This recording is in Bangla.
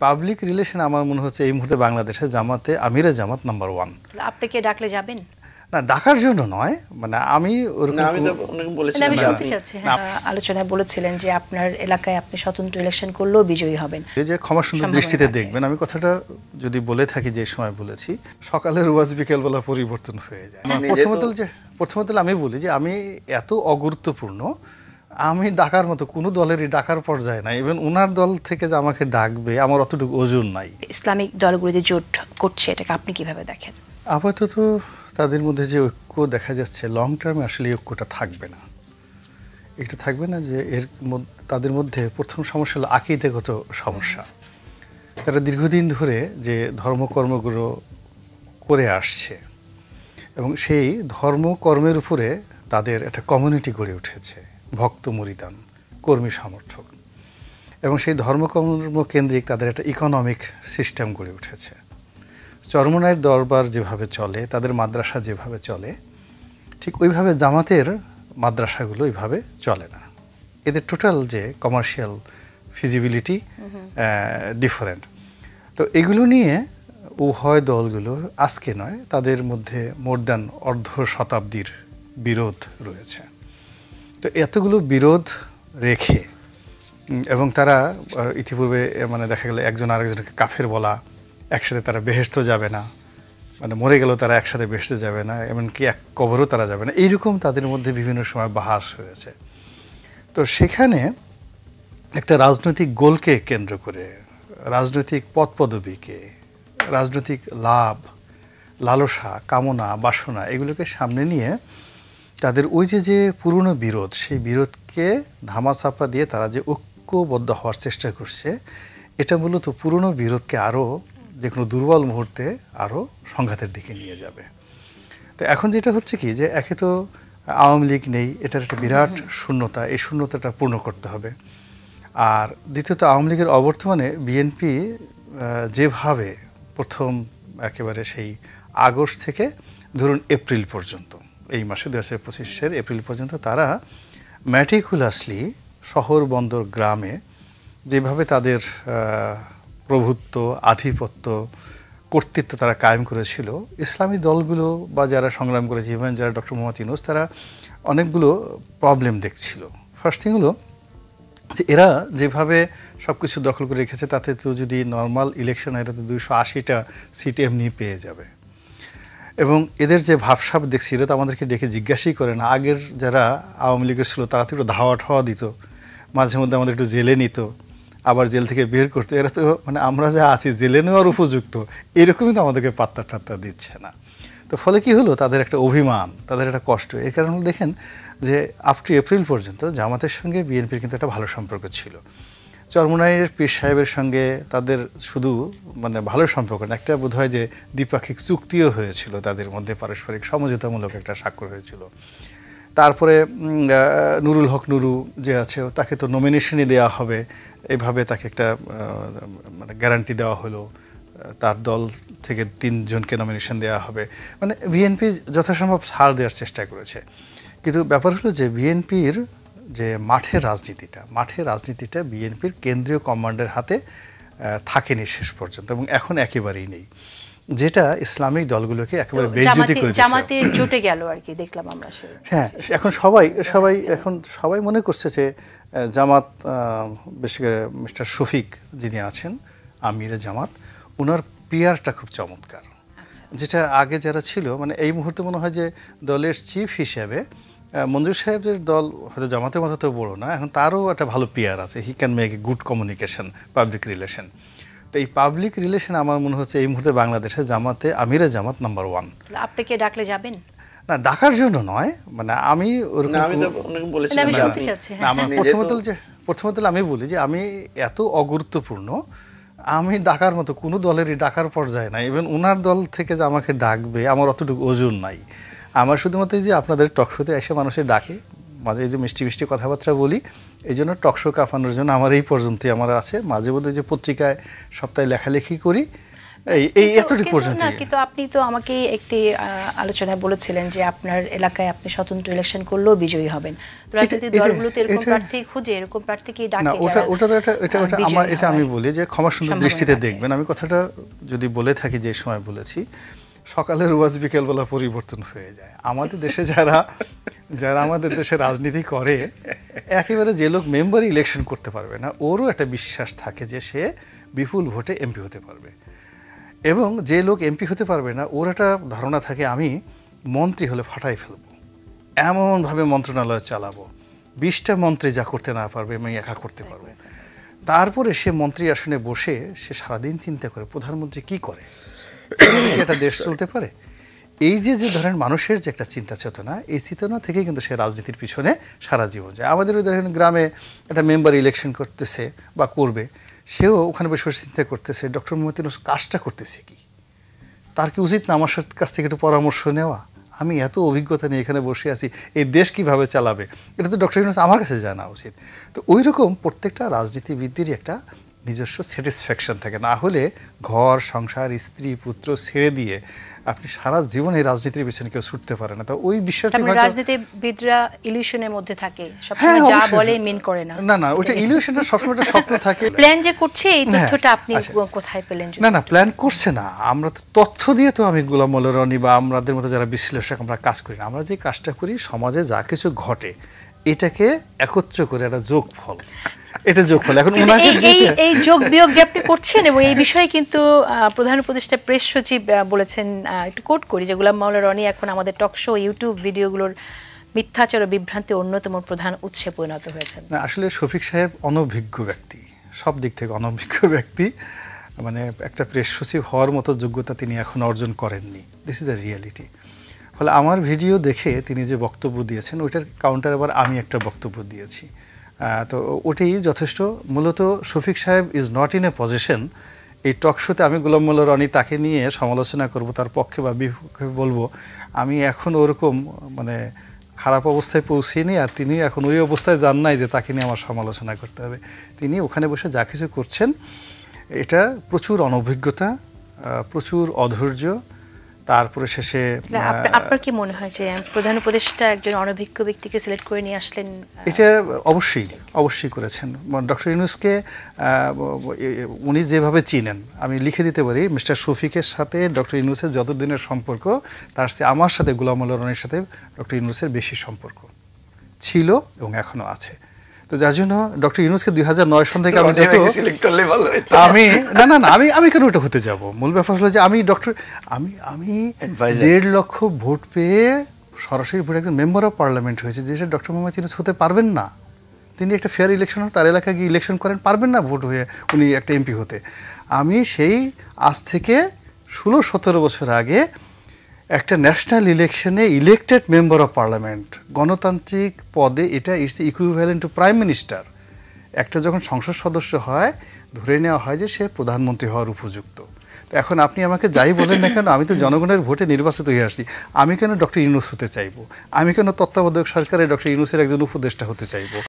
পাবলিক রিলেশন আমার মনে হচ্ছে এই মুহূর্তে বাংলাদেশে জামাতে আমিরে জামাত নাম্বার 1। আপনাকে ডাকলে যাবেন? না, ডাকার জন্য নয়, মানে আমি আলোচনায় বলেছিলেন যে আপনার এলাকায় আপনি স্বতন্ত্র ইলেকশন করলেও বিজয়ী হবেন, এই যে ক্ষমা সুন্দর দৃষ্টিতে দেখবেন। আমি কথাটা যদি বলে থাকি যে সময় বলেছি, সকালের ওয়াজ বিকেলবেলা পরিবর্তন হয়ে যায়। প্রথমত আমি বলি যে আমি এত অগুরুত্বপূর্ণ, আমি ডাকার মতো কোনো দলেরই ডাকার পর্যায়ে নাই। ইভেন ওনার দল থেকে যে আমাকে ডাকবে আমার অতটুকু ওজন নাই। ইসলামিক দলগুলো যে জোট করছে এটাকে আপনি কিভাবে দেখেন? আপাতত তাদের মধ্যে যে ঐক্য দেখা যাচ্ছে, লং টার্মে আসলে ঐক্যটা থাকবে না। এটা থাকবে না যে তাদের মধ্যে প্রথম সমস্যা হলো আকীদাগত সমস্যা। তারা দীর্ঘদিন ধরে যে ধর্মকর্মগুলো করে আসছে এবং সেই ধর্মকর্মের উপরে তাদের একটা কমিউনিটি গড়ে উঠেছে, ভক্ত মুরিদান, কর্মী সমর্থক, এবং সেই ধর্মকর্ম কেন্দ্রিক তাদের একটা ইকোনমিক সিস্টেম গড়ে উঠেছে। চরমোনাইয়ের দরবার যেভাবে চলে, তাদের মাদ্রাসা যেভাবে চলে, ঠিক ওইভাবে জামাতের মাদ্রাসাগুলো ওইভাবে চলে না। এদের টোটাল যে কমার্শিয়াল ফিজিবিলিটি ডিফারেন্ট। তো এগুলো নিয়ে উভয় দলগুলো আজকে নয়, তাদের মধ্যে মোর দ্যান অর্ধ শতাব্দীর বিরোধ রয়েছে। তো এতগুলো বিরোধ রেখে এবং তারা ইতিপূর্বে মানে দেখা গেল একজন আরেকজনকে কাফের বলা, একসাথে তারা বেহেশতে যাবে না, মানে মরে গেলেও তারা একসাথে বেহেশতে যাবে না, এমনকি এক কবরও তারা যাবে না, এইরকম তাদের মধ্যে বিভিন্ন সময় বাহাস হয়েছে। তো সেখানে একটা রাজনৈতিক গোলকে কেন্দ্র করে, রাজনৈতিক পদপদবীকে, রাজনৈতিক লাভ, লালসা, কামনা, বাসনা, এগুলোকে সামনে নিয়ে তাদের ওই যে পুরনো বিরোধ, সেই বিরোধকে ধামাচাপা দিয়ে তারা যে ঐক্যবদ্ধ হওয়ার চেষ্টা করছে, এটা মূলত পুরনো বিরোধকে আরও যে কোনো দুর্বল মুহূর্তে আরও সংঘাতের দিকে নিয়ে যাবে। তো এখন যেটা হচ্ছে কি, যে একে তো আওয়ামী লীগ নেই, এটার একটা বিরাট শূন্যতা, এই শূন্যতাটা পূর্ণ করতে হবে। আর দ্বিতীয়ত আওয়ামী লীগের অবর্তমানে বিএনপি যেভাবে প্রথম একেবারে সেই আগস্ট থেকে ধরুন এপ্রিল পর্যন্ত, এই মাসে 2025 এপ্রিল পর্যন্ত তারা ম্যাটিকুলাসলি শহর বন্দর গ্রামে যেভাবে তাদের প্রভুত্ব, আধিপত্য, কর্তৃত্ব তারা কায়েম করেছিল, ইসলামী দলগুলো বা যারা সংগ্রাম করেছে, ইভেন যারা ডক্টর মোহাম্মদ ইউনূস, তারা অনেকগুলো প্রবলেম দেখছিল। ফার্স্ট থিং হলো যে এরা যেভাবে সব কিছু দখল করে রেখেছে, তাতে তো যদি নর্মাল ইলেকশন হয়, এটা তো 280টা সিট এমনি পেয়ে যাবে। এবং এদের যে ভাবসাব দেখছি, এটা তো আমাদেরকে ডেকে জিজ্ঞাসাই করে না। আগের যারা আওয়ামী লীগের ছিল তারা তো একটু ধাওয়া ঠাওয়া দিত, মাঝে মধ্যে আমাদের একটু জেলে নিত, আবার জেল থেকে বের করতো। এরা তো মানে আমরা যা আছি জেলে নেওয়ার উপযুক্ত, এরকমই তো আমাদেরকে পাত্তা টাত্তা দিচ্ছে না। তো ফলে কি হলো, তাদের একটা অভিমান, তাদের একটা কষ্ট। এর কারণে দেখেন যে আপ টু এপ্রিল পর্যন্ত জামাতের সঙ্গে বিএনপির কিন্তু একটা ভালো সম্পর্ক ছিল। চরমোনাইয়ের পীর সাহেবের সঙ্গে তাদের শুধু মানে ভালো সম্পর্ক না, একটা বোধ হয় যে দ্বিপাক্ষিক চুক্তিও হয়েছিল তাদের মধ্যে, পারস্পরিক সমঝোতামূলক একটা স্বাক্ষর হয়েছিল। তারপরে নুরুল হক নুরু যে আছে, তাকে তো নমিনেশনই দেওয়া হবে, এইভাবে তাকে একটা মানে গ্যারান্টি দেওয়া হলো, তার দল থেকে 3 জনকে নমিনেশন দেওয়া হবে। মানে বিএনপি যথাসম্ভব ছাড় দেওয়ার চেষ্টা করেছে। কিন্তু ব্যাপার হলো যে বিএনপির যে মাঠের রাজনীতিটা বিএনপির কেন্দ্রীয় কমান্ডের হাতে থাকেনি শেষ পর্যন্ত, এবং এখন একেবারেই নেই, যেটা ইসলামিক দলগুলোকে একেবারে বেইজ্জতি করে দিয়েছে। জামাতে জোটে গেল আর কি, দেখলাম আমরা। হ্যাঁ, এখন সবাই মনে করছে যে জামাত, বেশি করে মিস্টার শফিক যিনি আছেন আমিরে জামাত, ওনার পিয়ারটা খুব চমৎকার। যেটা আগে যারা ছিল, মানে এই মুহূর্তে মনে হয় যে দলের চিফ হিসেবে মঞ্জুর সাহেবের দল হয়তো জামাতের মতো তো বড় না, এখন তারও একটা ভালো পিয়ার আছে, he can make a good communication, public relation. তো এই পাবলিক রিলেশন আমার মনে হচ্ছে এই মুহূর্তে বাংলাদেশে জামাতে আমিরে জামাত নাম্বার 1। আপনাকে ডাকলে যাবেন? না, ডাকার জন্য নয়, মানে আমি প্রথমত আমি বলি যে আমি এত অগুরুত্বপূর্ণ, আমি ডাকার মতো কোনো দলেরই ডাকার পর্যায়ে নাই। ইভেন ওনার দল থেকে যে আমাকে ডাকবে আমার অতটুকু ওজন নাই। আমার শুধুমাত্র যে আপনাদের টকশোতে এসে মানুষের ডাকে, মাঝে এই যে মিষ্টি মিষ্টি কথাবার্তা বলি, এই জন্য টকশো কাঁপানোর জন্য আমার এই পর্যন্তই আমার আছে। মাঝে মধ্যে যে পত্রিকায় সপ্তাহে লেখালেখি করি, এই এতটুকু কিন্তু পর্যন্ত না, কিন্তু আপনি তো আমাকে একটি আলোচনায় বলেছিলেন যে আপনার এলাকায় আপনি স্বতন্ত্র ইলেকশন করলেও বিজয়ী হবেন। তো রাজনৈতিক দলগুলো তো এরকম প্রার্থী খুঁজে, এরকম প্রার্থীকে না, ডাকে ওটা যারা ওটা এটা বিজয়ী আমার এটা আমি হয়। বলি যে ক্ষমা সুন্দর সম্ভাবনা দৃষ্টিতে থাকে। দেখবেন। আমি কথাটা যদি বলে থাকি যে সময় বলেছি, সকালের ওয়াজ বিকেলবেলা পরিবর্তন হয়ে যায়। আমাদের দেশে যারা আমাদের দেশে রাজনীতি করে, একেবারে যে লোক মেম্বারই ইলেকশন করতে পারবে না, ওরও একটা বিশ্বাস থাকে যে সে বিপুল ভোটে এমপি হতে পারবে। এবং যে লোক এমপি হতে পারবে না, ওর একটা ধারণা থাকে আমি মন্ত্রী হলে ফাটাই ফেলবো, এমনভাবে মন্ত্রণালয় চালাবো, 20টা মন্ত্রী যা করতে না পারবে আমি একা করতে পারবো। তারপরে সে মন্ত্রী আসনে বসে সে সারাদিন চিন্তা করে প্রধানমন্ত্রী কি করে, একটা দেশ চলতে পারে। এই যে ধরেন মানুষের যে একটা চিন্তা চেতনা, এই চেতনা থেকে কিন্তু সে রাজনীতির পিছনে সারা জীবন যায়। আমাদের ওই ধরেন গ্রামে একটা মেম্বার ইলেকশন করতেছে বা করবে, সেও ওখানে বসে বসে চিন্তা করতেছে ডক্টর মোহাম্মদ ইউনূস কাজটা করতেছে কি, তার কি উচিত না আমার কাছ থেকে একটু পরামর্শ নেওয়া? আমি এত অভিজ্ঞতা নিয়ে এখানে বসে আছি, এই দেশ কিভাবে চালাবে, এটা তো ডক্টর ইউনূস আমার কাছে জানা উচিত। তো ওই রকম প্রত্যেকটা রাজনীতিবিদদেরই একটা নিজস্ব স্যাটিসফ্যাকশন থাকে। না হলে ঘর সংসার স্ত্রী পুত্র ছেড়ে দিয়ে আপনি সারা জীবন এই রাজনীতির পিছনে কেউ ছুটতে পারে না। তো ওই বিষয়টা রাজনীতিবিদরা ইলিউশনের মধ্যে থাকে, হ্যাঁ, সবসময় যা অবশ্যই। বলে মিন করে না। না ওইটা ইলিউশনটা সবসময় একটা স্বপ্ন থাকে। প্ল্যান যে করছে এই তথ্যটা আপনি আচ্ছা। কোথায় পেলেন? না প্ল্যান করছে না, আমরা তো তথ্য দিয়ে তো আমি গোলাম মোল্লা রনি বা আমাদের মতো যারা বিশ্লেষক আমরা কাজ করি না। আমরা যে কাজটা করি সমাজে যা কিছু ঘটে এটাকে একত্র করে একটা যোগফল, এটা যোগফল। এখন ওনাকে এই যোগ বিয়োগ যে আপনি করছেন, এবং এই বিষয়ে কিন্তু প্রধান উপদেষ্টা প্রেস সচিব বলেছেন, একটু কোট করি, যে গোলাম মাওলা রনি এখন আমাদের টক শো ইউটিউব ভিডিওগুলোর মিথ্যাচার ও বিভ্রান্তির অন্যতম প্রধান উৎসে পরিণত হয়েছেন। না, আসলে শফিক সাহেব অনভিজ্ঞ ব্যক্তি, সব দিক থেকে অনভিজ্ঞ ব্যক্তি। মানে একটা প্রেস সচিব হওয়ার মতো যোগ্যতা তিনি এখন অর্জন করেননি। This is the reality. ফলে আমার ভিডিও দেখে তিনি যে বক্তব্য দিয়েছেন ওইটার কাউন্টার আবার আমি একটা বক্তব্য দিয়েছি। তো ওটাই যথেষ্ট। মূলত শফিক সাহেব is not in a position এই টক শোতে আমি গোলাম মোল্লা রনি তাকে নিয়ে সমালোচনা করব, তার পক্ষে বা বিপক্ষে বলবো, আমি এখন ওরকম মানে খারাপ অবস্থায় পৌঁছিনি। আর তিনি এখন ওই অবস্থায় যান নাই যে তাকে নিয়ে আমার সমালোচনা করতে হবে। তিনি ওখানে বসে যা কিছু করছেন এটা প্রচুর অনভিজ্ঞতা, প্রচুর অধৈর্য, তারপরে শেষে আপনার কি মনে হয় যে প্রধান উপদেষ্টা একজন অনভিজ্ঞ ব্যক্তিকে সিলেক্ট করে নিয়ে আসলেন? এটা অবশ্যই করেছেন। ডক্টর ইউনূসকে উনি যেভাবে চিনেন, আমি লিখে দিতে পারি মিস্টার শফিকের সাথে ডক্টর ইউনূসের যতদিনের সম্পর্ক তার চেয়ে আমার সাথে গোলাম মোল্লা রনির সাথে ডক্টর ইউনূসের বেশি সম্পর্ক ছিল এবং এখনো আছে। তো যার জন্য ডক্টর ইউনূসকে 2009 সন থেকে আমি কেন ওটা হতে যাব? মূল ব্যাপার হলো যে আমি 1.5 লক্ষ ভোট পেয়ে সরাসরি ভোটে একজন মেম্বার অফ পার্লামেন্ট হয়েছে, যেটা ডক্টর মোহাম্মদ ইউনূস হতে পারবেন না। তিনি একটা ফেয়ার ইলেকশন তার এলাকায় গিয়ে ইলেকশন করেন, পারবেন না ভোট হয়ে উনি একটা এমপি হতে। আমি সেই আজ থেকে 16-17 বছর আগে একটা ন্যাশনাল ইলেকশনে ইলেক্টেড মেম্বার অফ পার্লামেন্ট, গণতান্ত্রিক পদে এটা its equivalent to prime minister. একটা যখন সংসদ সদস্য হয় ধরে নেওয়া হয় যে সে প্রধানমন্ত্রী হওয়ার উপযুক্ত। তো এখন আপনি আমাকে যাই বলেন না কেন, আমি তো জনগণের ভোটে নির্বাচিত হয়ে আসছি। আমি কেন ডক্টর ইউনূস হতে চাইবো? আমি কেন তত্ত্বাবধায়ক সরকারে ডক্টর ইউনূসের একজন উপদেষ্টা হতে চাইবো?